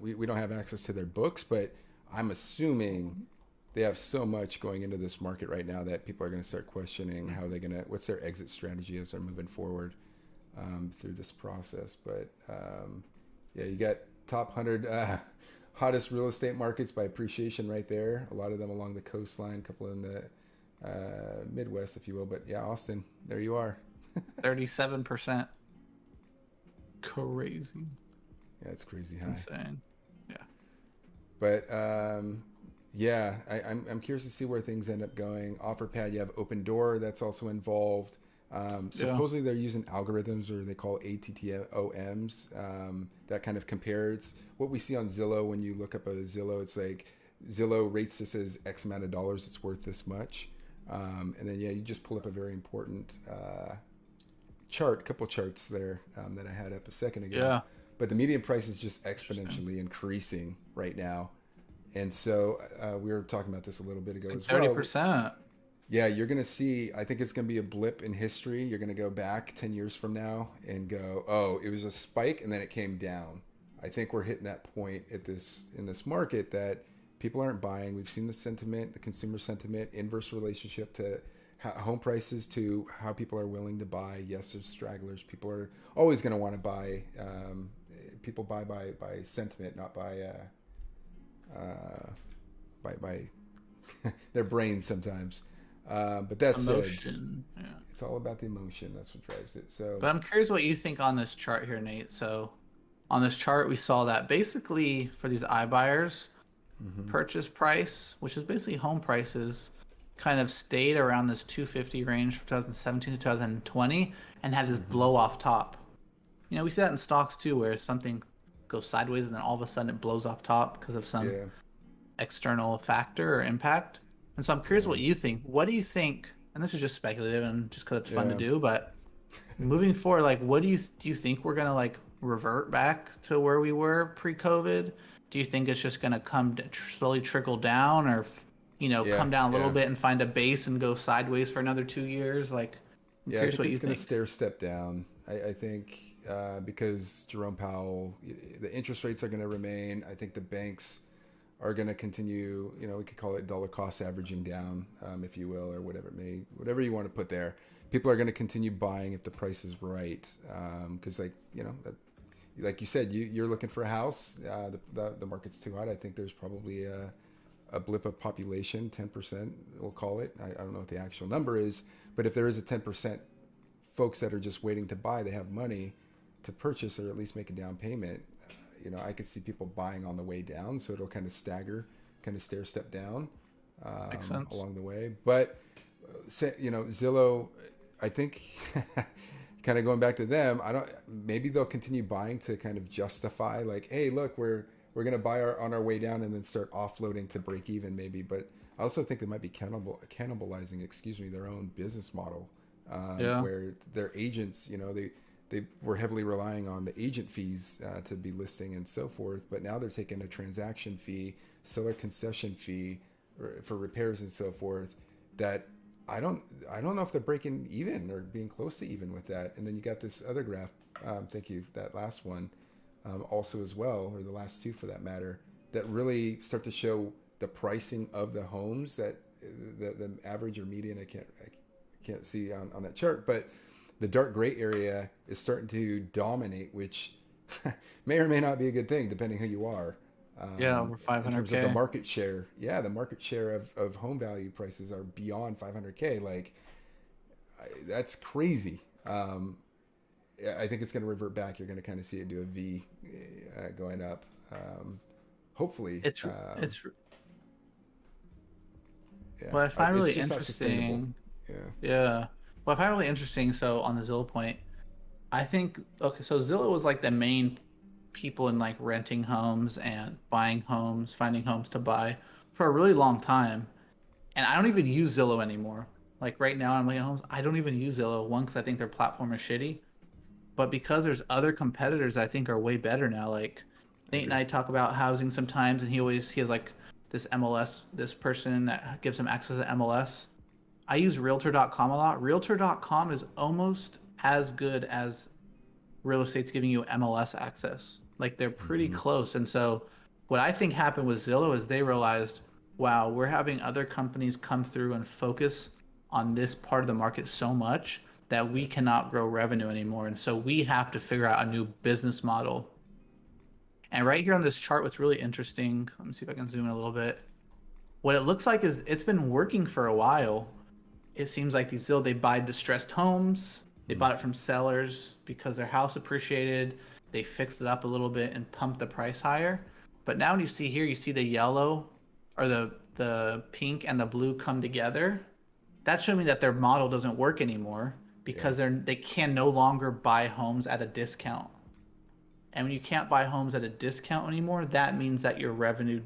we don't have access to their books, but I'm assuming they have so much going into this market right now that people are going to start questioning how they're going to, what's their exit strategy as they're moving forward through this process. But yeah, you got top 100 hottest real estate markets by appreciation right there. A lot of them along the coastline, a couple in the Midwest, if you will. But yeah, Austin, there you are. 37%. Crazy. Yeah, it's crazy high. Insane. Yeah. But yeah, I'm curious to see where things end up going. OfferPad, you have Open Door that's also involved. Supposedly they're using algorithms, or they call ATTOMs, that kind of compares what we see on Zillow. When you look up a Zillow, it's like Zillow rates this as X amount of dollars, it's worth this much. And then, yeah, you just pull up a very important chart, a couple charts there that I had up a second ago. Yeah. But the median price is just exponentially increasing right now. And so we were talking about this a little bit ago as well. 30%. Yeah, you're going to see, I think it's going to be a blip in history. You're going to go back 10 years from now and go, oh, it was a spike and then it came down. I think we're hitting that point in this market that people aren't buying. We've seen the sentiment, the consumer sentiment, inverse relationship to home prices to how people are willing to buy. Yes, there's stragglers. People are always going to want to buy. People buy by sentiment, not by their brains sometimes. But that's Emotion. Yeah. It's all about the emotion. That's what drives it. So, But I'm curious what you think on this chart here, Nate. So on this chart, we saw that basically for these iBuyers, purchase price, which is basically home prices, kind of stayed around this 250 range from 2017 to 2020 and had this blow off top. We see that in stocks too, where something goes sideways and then all of a sudden it blows off top because of some external factor or impact. And so I'm curious what you think. What do you think? And this is just speculative and just because it's fun to do, but moving forward, like, what do you think we're gonna like revert back to where we were pre-COVID? Do you think it's just gonna slowly trickle down, or come down a little bit and find a base and go sideways for another 2 years? Like, I'm I think what it's you going to think. stair step down. I think because Jerome Powell, the interest rates are going to remain. I think the banks are going to continue, we could call it dollar cost averaging down, if you will, or whatever you want to put there. People are going to continue buying if the price is right. Because like you said, you're looking for a house. The market's too hot. I think there's probably a blip of population, 10%, we'll call it. I don't know what the actual number is, but if there is a 10% folks that are just waiting to buy, they have money to purchase or at least make a down payment. I could see people buying on the way down, so it'll kind of stair step down Makes sense. along the way. But Zillow, I think, kind of going back to them, maybe they'll continue buying to kind of justify, like, hey, look, we're going to buy on our way down and then start offloading to break even, maybe. But I also think they might be cannibalizing, their own business model, where their agents, they were heavily relying on the agent fees to be listing and so forth, but now they're taking a transaction fee, seller concession fee for repairs and so forth. That I don't know if they're breaking even or being close to even with that. And then you got this other graph. Thank you. That last one also as well, or the last two for that matter, that really start to show the pricing of the homes that the average or median. I can't see on that chart, but the dark gray area is starting to dominate, which may or may not be a good thing, depending who you are. Over 500K. In terms of the market share. Yeah, the market share of home value prices are beyond 500K. Like, that's crazy. I think it's going to revert back. You're going to kind of see it do a V going up. Hopefully. It's yeah. What I find really It's just not sustainable. interesting. Yeah. Yeah. What I find really interesting, so on the Zillow point, I think, okay, so Zillow was like the main people in like renting homes and buying homes, finding homes to buy for a really long time. And I don't even use Zillow anymore. Like right now, I'm looking at homes. I don't even use Zillow. One, because I think their platform is shitty. but because there's other competitors I think are way better now. Like Nate and I talk about housing sometimes, and he has like this MLS, this person that gives him access to MLS. I use Realtor.com a lot. Realtor.com is almost as good as real estate's giving you MLS access. Like they're pretty close. And so what I think happened with Zillow is they realized, wow, we're having other companies come through and focus on this part of the market so much that we cannot grow revenue anymore. And so we have to figure out a new business model. And right here on this chart, what's really interesting, let me see if I can zoom in a little bit. What it looks like is it's been working for a while. It seems like these Zillow, they buy distressed homes. They bought it from sellers because their house appreciated. They fixed it up a little bit and pumped the price higher. But now when you see here, you see the yellow or the pink and the blue come together. That's showing me that their model doesn't work anymore because they can no longer buy homes at a discount. And when you can't buy homes at a discount anymore, that means that your revenue,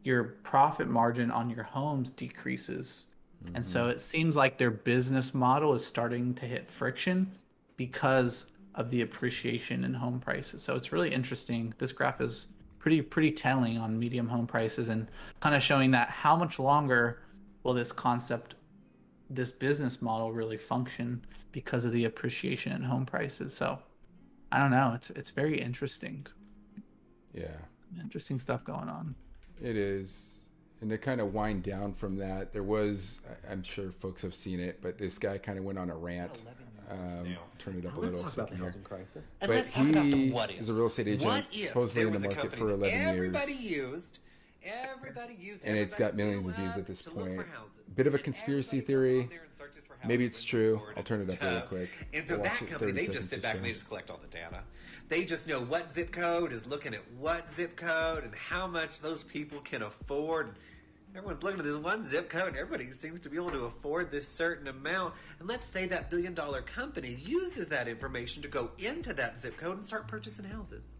your profit margin on your homes decreases. And so it seems like their business model is starting to hit friction because of the appreciation in home prices. So it's really interesting. This graph is pretty telling on medium home prices and kind of showing that how much longer will this concept, this business model really function because of the appreciation in home prices. So I don't know. It's very interesting. Yeah. Interesting stuff going on. It is. And to kind of wind down from that, there was, I'm sure folks have seen it, but this guy kind of went on a rant. Turn it up a little second here. But he is a real estate agent, supposedly in the market for 11 years. And it's got millions of views at this point. Bit of a conspiracy theory. Maybe it's true. I'll turn it up really quick. And so that company, they just sit back and they just collect all the data. They just know what zip code is looking at what zip code and how much those people can afford. Everyone's looking at this one zip code and everybody seems to be able to afford this certain amount. And let's say that billion-dollar company uses that information to go into that zip code and start purchasing houses.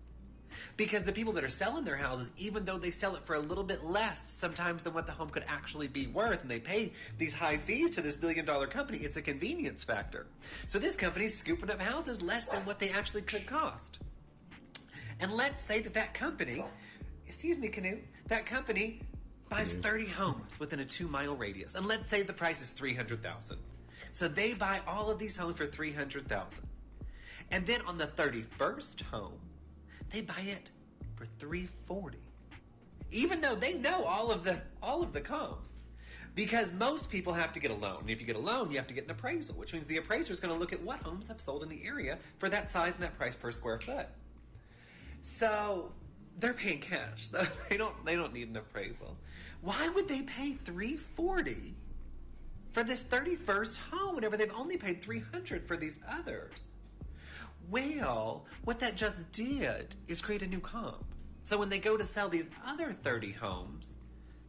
Because the people that are selling their houses, even though they sell it for a little bit less sometimes than what the home could actually be worth, and they pay these high fees to this billion-dollar company, it's a convenience factor. So this company's scooping up houses less than what they actually could cost. And let's say that company, excuse me, Canute, that company buys 30 homes within a 2-mile radius. And let's say the price is $300,000. So they buy all of these homes for $300,000. And then on the 31st home, they buy it for $340,000, even though they know all of the comps, because most people have to get a loan. And if you get a loan, you have to get an appraisal, which means the appraiser is going to look at what homes have sold in the area for that size and that price per square foot. So they're paying cash. They don't need an appraisal. Why would they pay $340,000 for this 31st home whenever they've only paid $300,000 for these others? Well, what that just did is create a new comp. So when they go to sell these other 30 homes,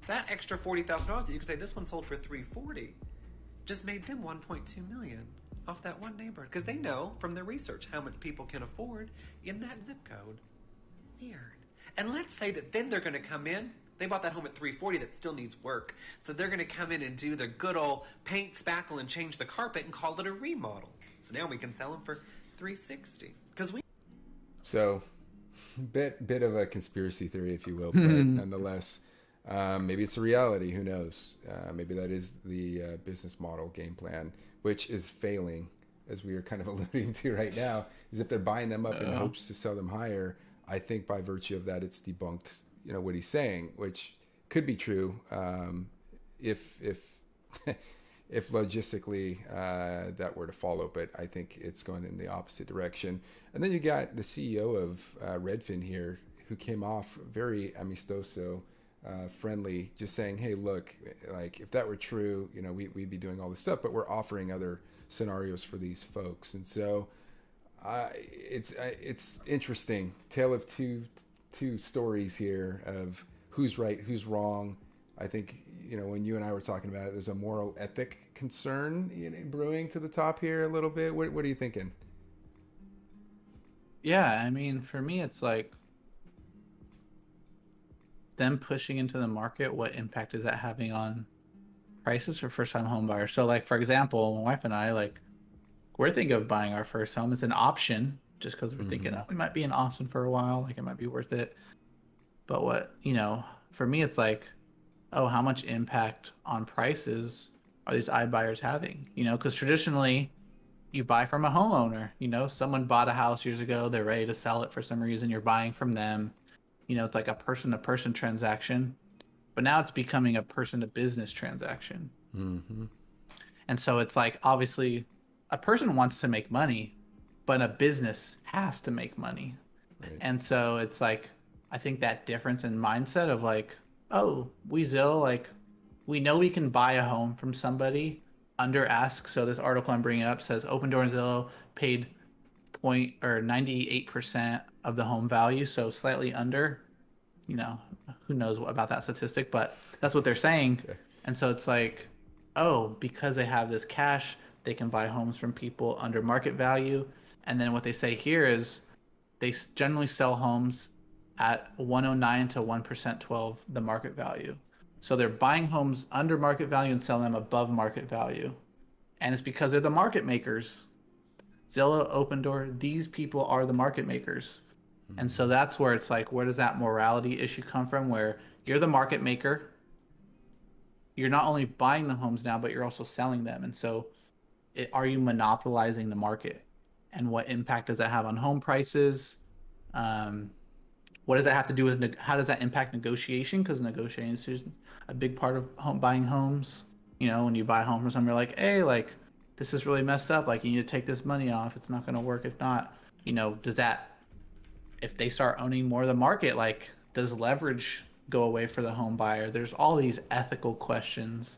that extra $40,000 that you could say this one sold for $340,000 just made them $1.2 million off that one neighborhood, because they know from their research how much people can afford in that zip code. Weird. And let's say that then they're going to come in. They bought that home at $340,000 that still needs work. So they're going to come in and do the good old paint, spackle, and change the carpet and call it a remodel. So now we can sell them for $360,000 because we. So, bit of a conspiracy theory, if you will, but nonetheless, maybe it's a reality. Who knows? Maybe that is the business model game plan, which is failing, as we are kind of alluding to right now. Is if they're buying them up in hopes to sell them higher. I think by virtue of that, it's debunked. You know what he's saying, which could be true, if if logistically that were to follow, but I think it's going in the opposite direction. And then you got the CEO of Redfin here, who came off very amistoso, friendly, just saying, "Hey, look, like if that were true, you know, we'd be doing all this stuff, but we're offering other scenarios for these folks." And so, it's interesting, tale of two stories here of who's right, who's wrong. I think, you know, when you and I were talking about it, there's a moral ethic concern, you know, brewing to the top here a little bit. What are you thinking? Yeah, I mean, for me, it's like them pushing into the market. What impact is that having on prices for first-time home buyers? So, like, for example, my wife and I, like, we're thinking of buying our first home. It's an option. just because we're thinking, oh, we might be in Austin for a while, like it might be worth it. But what, for me, it's like, oh, how much impact on prices are these iBuyers having? Because traditionally you buy from a homeowner, someone bought a house years ago, they're ready to sell it for some reason, you're buying from them. It's like a person to person transaction, but now it's becoming a person to business transaction. And so it's like, obviously a person wants to make money, but a business has to make money. Right. And so it's like, I think that difference in mindset of like, oh, we Zillow, like, we know we can buy a home from somebody under ask. So this article I'm bringing up says Open Door and Zillow paid 98% of the home value, so slightly under. Who knows about that statistic, but that's what they're saying. Okay. And so it's like, oh, because they have this cash, they can buy homes from people under market value. And then what they say here is they generally sell homes at 109 to 1% 12 the market value. So they're buying homes under market value and selling them above market value. And it's because they're the market makers. Zillow, Open Door, these people are the market makers. And so that's where it's like, where does that morality issue come from? Where you're the market maker, you're not only buying the homes now, but you're also selling them. And so are you monopolizing the market? And what impact does that have on home prices? What does that have to do with, how does that impact negotiation? Because negotiation is a big part of buying homes. When you buy a home from someone, you're like, hey, like, this is really messed up. Like, you need to take this money off. It's not going to work. If not, does that, if they start owning more of the market, like, does leverage go away for the home buyer? There's all these ethical questions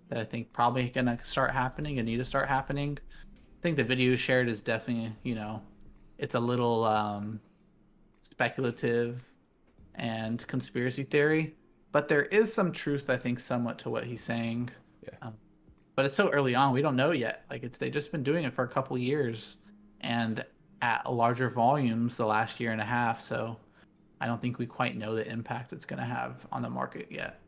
that I think probably going to start happening and need to start happening. I think the video shared is definitely, it's a little speculative and conspiracy theory, but there is some truth, I think, somewhat to what he's saying. Yeah. But it's so early on, we don't know yet. Like, they've just been doing it for a couple of years and at larger volumes the last year and a half. So I don't think we quite know the impact it's going to have on the market yet.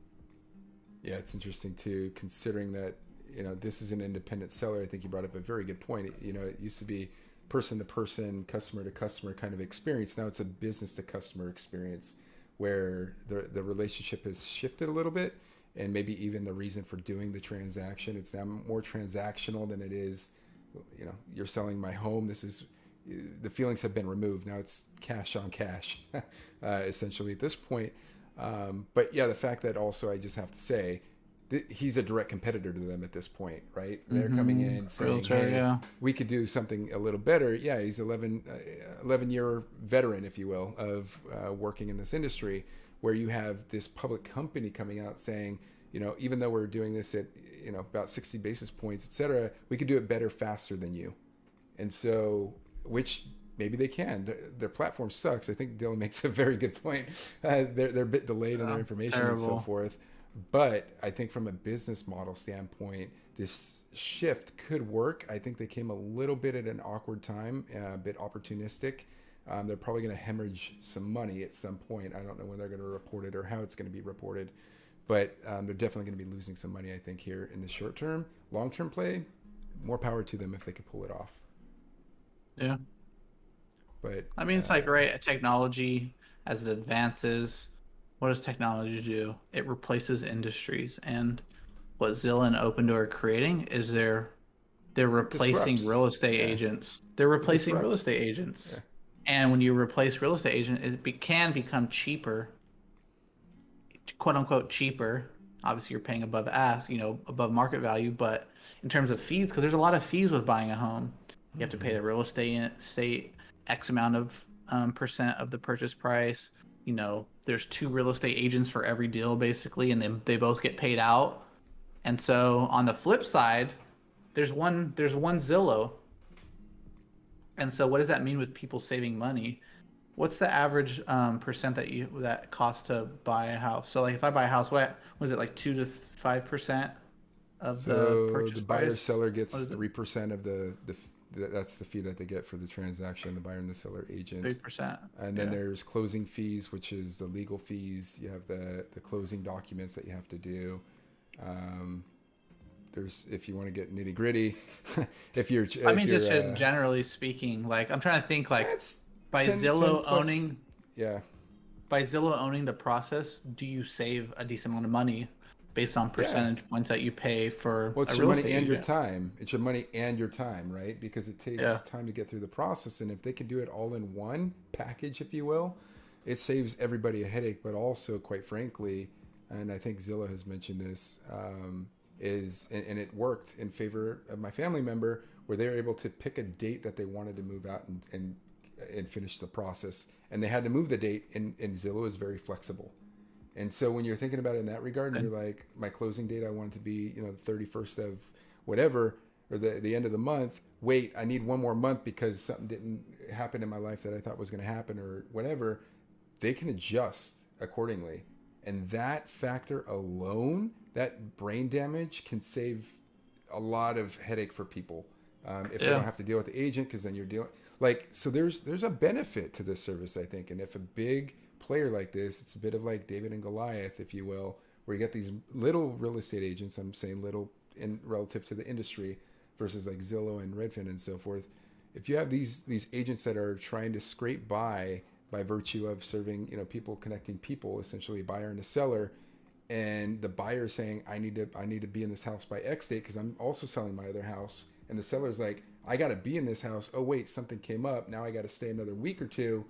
Yeah, it's interesting too, considering that, this is an independent seller. I think you brought up a very good point. It used to be person to person, customer to customer kind of experience. Now it's a business to customer experience where the relationship has shifted a little bit, and maybe even the reason for doing the transaction. It's now more transactional than it is, you're selling my home. The feelings have been removed. Now it's cash on cash, essentially at this point. But yeah, the fact that also, I just have to say, he's a direct competitor to them at this point, right? They're coming in saying, Realtor, hey, yeah, we could do something a little better. Yeah, he's 11-year veteran, if you will, of working in this industry, where you have this public company coming out saying, even though we're doing this at, about 60 basis points, et cetera, we could do it better, faster than you. And so, which maybe they can. Their platform sucks. I think Dylan makes a very good point. They're a bit delayed in their information and so forth. But I think from a business model standpoint, this shift could work. I think they came a little bit at an awkward time, a bit opportunistic. They're probably going to hemorrhage some money at some point. I don't know when they're going to report it or how it's going to be reported. But they're definitely going to be losing some money, I think, here in the short term. Long-term play, more power to them if they could pull it off. Yeah. But I mean, it's like, right, technology, as it advances, what does technology do? It replaces industries. And what Zillow and Open Door are creating is they're replacing real estate agents. They're replacing real estate agents. Yeah. And when you replace real estate agents, it can become cheaper, quote unquote cheaper. Obviously, you're paying above ask, above market value. But in terms of fees, because there's a lot of fees with buying a home, you have to pay the real estate X amount of percent of the purchase price. There's 2 real estate agents for every deal, basically, and then they both get paid out. And so on the flip side, there's one Zillow. And so what does that mean with people saving money? What's the average percent that costs to buy a house? So like if I buy a house, what was it, like 2 to 5% of the purchase the buyer price? seller gets 3% of the that's the fee that they get for the transaction, the buyer and the seller agent. 3%. And then there's closing fees, which is the legal fees. You have the closing documents that you have to do. there's if you want to get nitty gritty, if you're just generally speaking, like I'm trying to think, like that's by 10 Zillow plus, owning, yeah. by Zillow owning the process, do you save a decent amount of money based on percentage points that you pay for Well, it's a your real money estate and your agent? time. It's your money and your time, right? Because it takes time to get through the process. And if they can do it all in one package, if you will, it saves everybody a headache. But also, quite frankly, and I think Zillow has mentioned this, and it worked in favor of my family member, where they were able to pick a date that they wanted to move out and finish the process. And they had to move the date, and Zillow is very flexible. And so when you're thinking about it in that regard, and you're like, my closing date, I want it to be, the 31st of whatever, or the end of the month. Wait, I need one more month because something didn't happen in my life that I thought was going to happen or whatever. They can adjust accordingly. And that factor alone, that brain damage, can save a lot of headache for people. If they don't have to deal with the agent, because then you're dealing so there's a benefit to this service, I think. And if a big player like this, it's a bit of like David and Goliath, if you will, where you get these little real estate agents, I'm saying little in relative to the industry, versus like Zillow and Redfin and so forth. If you have these agents that are trying to scrape by virtue of serving, people, connecting people, essentially a buyer and a seller, and the buyer saying, I need to be in this house by X date because I'm also selling my other house, and the seller's like, I got to be in this house. Oh wait, something came up. Now I got to stay another week or two.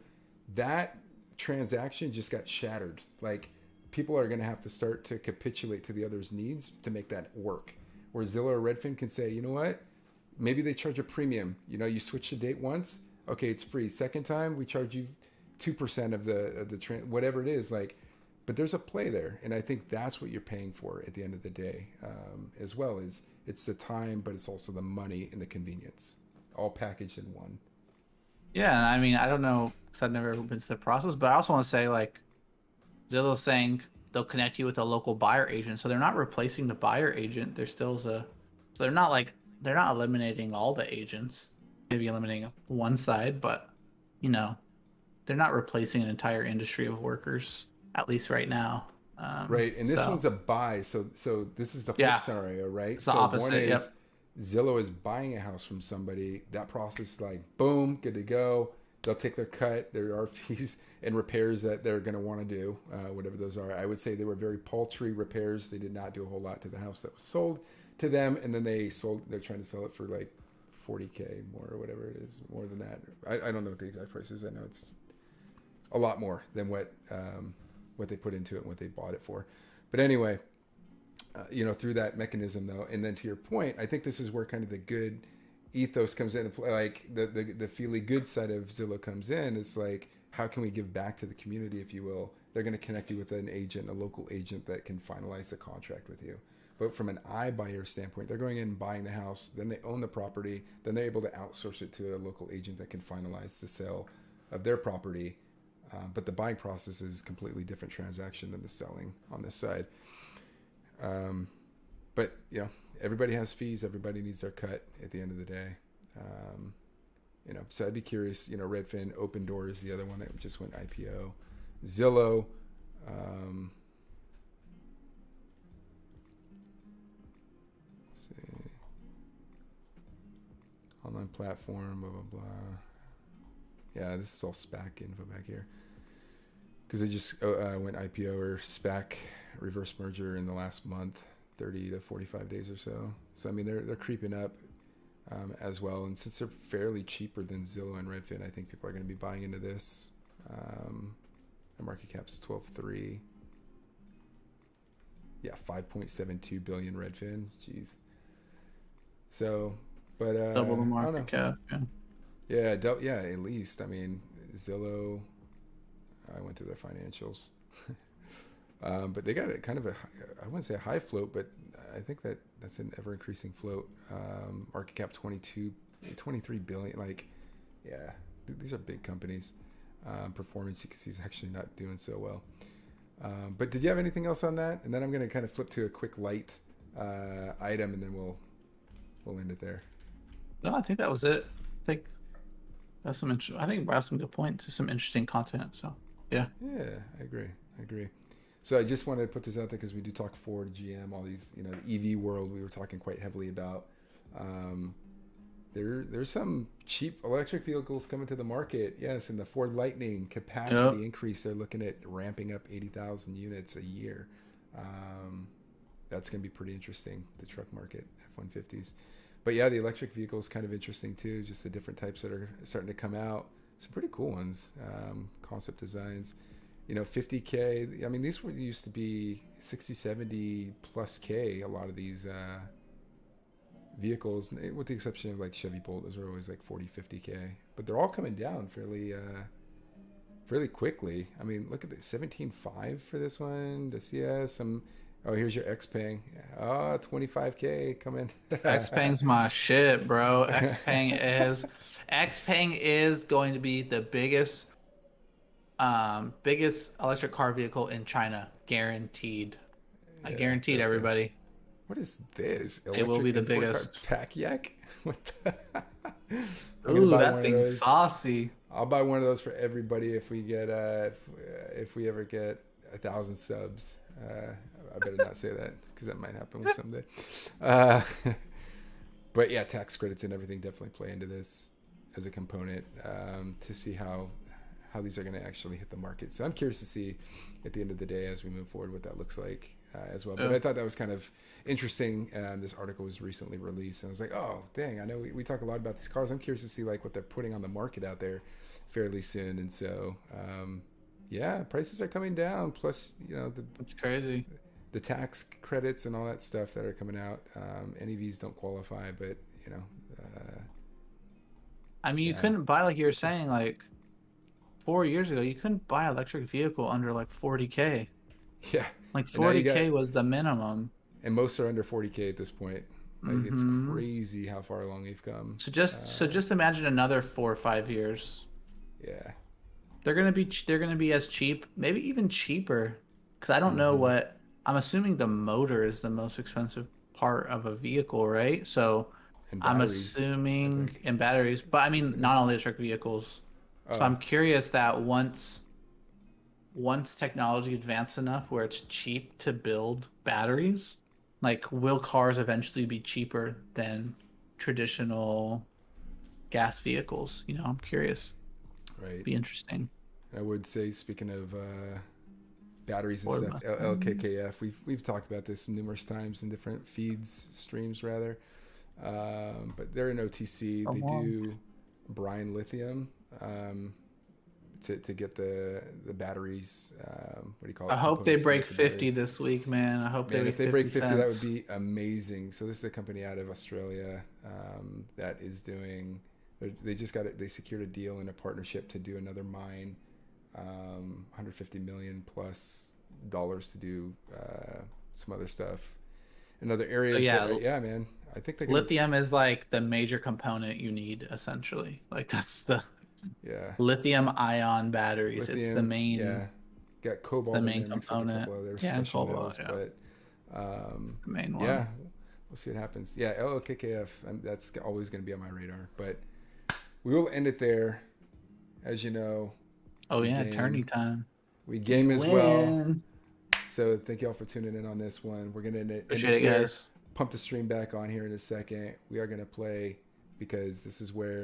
That transaction just got shattered. Like, people are going to have to start to capitulate to the other's needs to make that work. Where Zillow or Redfin can say, you know what? Maybe they charge a premium. You switch the date once. Okay, it's free. Second time, we charge you 2% of the whatever it is. But there's a play there, and I think that's what you're paying for at the end of the day, as well. Is it's the time, but it's also the money and the convenience, all packaged in one. Yeah, and I mean, I don't know because I've never been through the process, but I also want to say, like, Zillow's saying they'll connect you with a local buyer agent, so they're not replacing the buyer agent. There's still so they're not eliminating all the agents, maybe eliminating one side, but they're not replacing an entire industry of workers, at least right now. Right, and this one's a buy, so this is the flip scenario, right? It's the opposite. One is Zillow is buying a house from somebody. That process is like, boom, good to go. They'll take their cut. There are fees and repairs that they're going to want to do, whatever those are. I would say they were very paltry repairs. They did not do a whole lot to the house that was sold to them, and then they're trying to sell it for like $40K more or whatever it is, more than that. I don't know what the exact price is. I know it's a lot more than what they put into it and what they bought it for. But anyway, through that mechanism though, and then to your point, I think this is where kind of the good ethos comes in. Like the feely good side of Zillow comes in. It's like, how can we give back to the community, if you will? They're going to connect you with an agent, a local agent that can finalize the contract with you. But from an iBuyer standpoint, they're going in and buying the house, then they own the property, then they're able to outsource it to a local agent that can finalize the sale of their property. But the buying process is a completely different transaction than the selling on this side. But everybody has fees. Everybody needs their cut at the end of the day. So I'd be curious. Redfin, Open Doors, the other one that just went IPO. Zillow. Let's see. Online platform. Blah blah blah. Yeah, this is all SPAC info back here. Because they just went IPO or SPAC, reverse merger, in the last month, 30 to 45 days or so. So I mean, they're creeping up as well. And since they're fairly cheaper than Zillow and Redfin, I think people are going to be buying into this. The market cap's 12.3. Yeah, 5.72 billion Redfin. Jeez. So, but double the market cap. Yeah, at least. I mean, Zillow. I went to their financials, but they got a kind of I wouldn't say a high float, but I think that's an ever increasing float. Market cap 23 billion. Like, yeah, these are big companies. Performance, you can see, is actually not doing so well. But did you have anything else on that? And then I'm going to kind of flip to a quick light item, and then we'll end it there. No, I think that was it. I think that's I think brought some good points to some interesting content. So yeah. Yeah, I agree. So I just wanted to put this out there because we do talk Ford, GM, all these, the EV world we were talking quite heavily about. There's some cheap electric vehicles coming to the market. Yes, in the Ford Lightning capacity increase, they're looking at ramping up 80,000 units a year. That's going to be pretty interesting, the truck market, F-150s. But yeah, the electric vehicle is kind of interesting too, just the different types that are starting to come out. Some pretty cool ones, concept designs. 50K. I mean, these used to be 60, 70 plus K, a lot of these vehicles, with the exception of like Chevy Bolt. Those were always like 40, 50K. But they're all coming down fairly quickly. I mean, look at the 17.5 for this one. The CS. Here's your Xpeng. 25K coming. Xpeng's my shit, bro. Xpeng is going to be the biggest electric car vehicle in China, guaranteed. I guaranteed everybody. What is this? It will be the biggest. Pack yak? What the? Ooh, that thing's saucy. I'll buy one of those for everybody if we get if we ever get 1,000 subs. I better not say that because that might happen someday. But yeah, tax credits and everything definitely play into this as a component to see how these are going to actually hit the market. So I'm curious to see at the end of the day as we move forward what that looks like as well. But I thought that was kind of interesting. This article was recently released and I was like, oh, dang, I know we talk a lot about these cars. I'm curious to see like what they're putting on the market out there fairly soon. And so, yeah, prices are coming down. Plus, it's crazy. The tax credits and all that stuff that are coming out. NEVs don't qualify, but I mean, you couldn't buy, like you were saying, like 4 years ago, you couldn't buy an electric vehicle under like 40K. Yeah. Like 40K was the minimum. And most are under 40K at this point. Like it's crazy how far along we've come. So just imagine another 4 or 5 years. Yeah. They're gonna be as cheap, maybe even cheaper. Because I don't know what. I'm assuming the motor is the most expensive part of a vehicle, right? So I'm assuming in batteries, but I mean non-electric vehicles. So I'm curious that once technology advances enough where it's cheap to build batteries, like will cars eventually be cheaper than traditional gas vehicles? I'm curious. Right. It'd be interesting. I would say, speaking of batteries and stuff, LKKF, we've talked about this numerous times in different streams rather. But they're an OTC. They do brine lithium to get the batteries. What do you call it? I hope they break 50 this week, man. I hope if they break 50, that would be amazing. So this is a company out of Australia that is doing. They secured a deal and a partnership to do another mine. $150 million plus to do some other stuff in other areas. So yeah, man. I think lithium is like the major component you need, essentially. Like that's the lithium ion batteries. It's the main. Yeah, got cobalt. The main component. Cobalt. But the main one. Yeah, we'll see what happens. Yeah, LLKKF. That's always going to be on my radar. But we will end it there, as you know. Oh yeah, tourney time. We game as well. So thank y'all for tuning in on this one. We're gonna appreciate it, guys. Pump the stream back on here in a second. We are gonna play because this is where